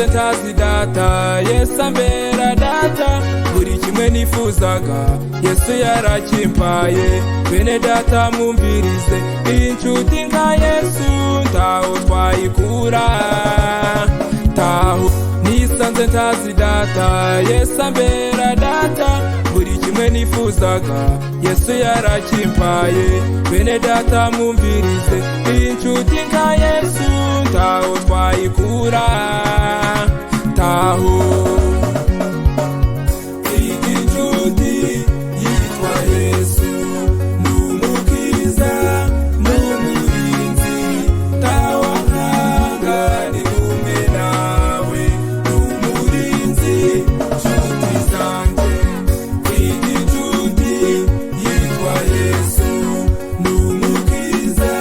Ntazi data Yesu ambera data buri kimwe nifuzaga Yesu yarakimpaye bene data mwumvirize inshuti nka Yesu ntaho twayikura taho nisanze ntazi data Yesu ambera data buri kimwe nifuzaga Yesu yarakimpaye bene data mwumvirize inshuti nka Yesu ntaho twayikura taho inshuti yitwa Yesu n'umukiza n'umurinzi tawahanga ni kumwe nawe n'umurinzi nshuti zanjye inshuti yitwa Yesu n'umukiza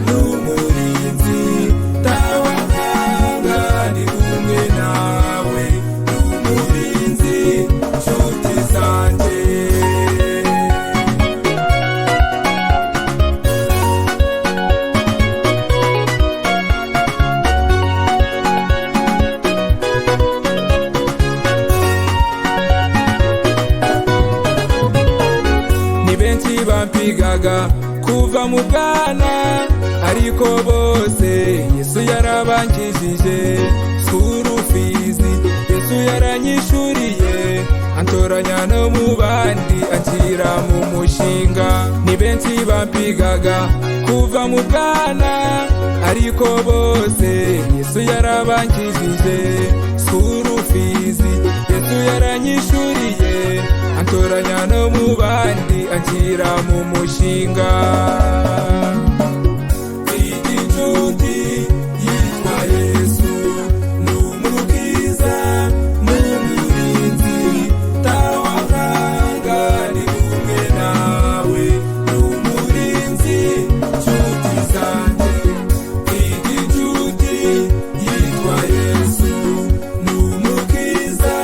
n'umurinzi tawahanga ni kumwe nawe n'umurinzi nshuti zanjye ni benshi bampigaga kuva mu bwana ariko bose Yesu yarabangishije surufizi Yesu yaranyishuriye antoranya no mu bandi anshyira mu mushinga ni benshi bampigaga kuva mu bwana ariko bose Yesu yarabangishije surufizi Yesu yaranyishuriye antoranya no mu bandi anshyira mu mushinga inshuti yitwa Yesu n'umukiza n'umurinzi tawahanga ni kumwe nawe n'umurinzi nshuti zanjye inshuti yitwa Yesu n'umukiza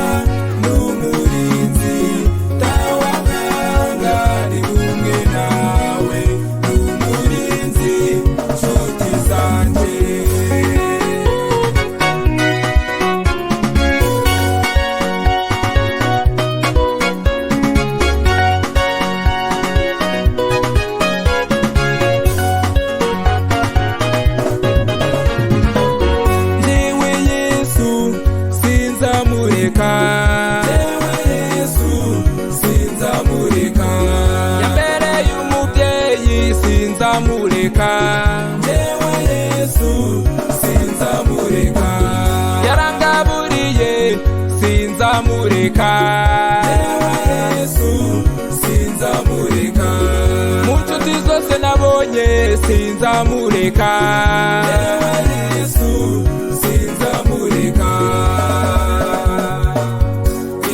n'umurinzi tawahanga ni kumwe nawe n'umurinzi nshuti zanjye Jewe Yesu sinzamureka Yesu sinzamureka yambereye umubyeyi sinzamureka Jewe Yesu sinzamureka yarangaburiye sinzamureka Jewe Yesu sinzamureka mu nshuti zose nabonye sinzamureka Jewe Yesu sinzamureka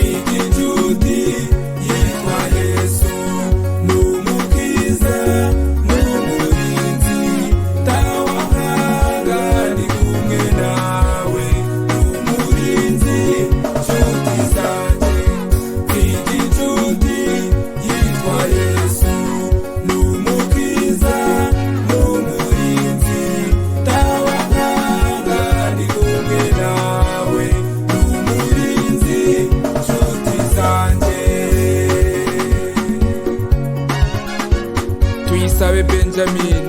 inshuti yitwa Yesu n'umukiza n'umurinzi tawahanga ni kumwe nawe n'umurinzi nshuti zanjye inshuti yitwa Yesu n'umukiza n'umurinzi tawahanga ni kumwe nawe n'umurinzi nshuti zanjye Tuyisabe Benjamin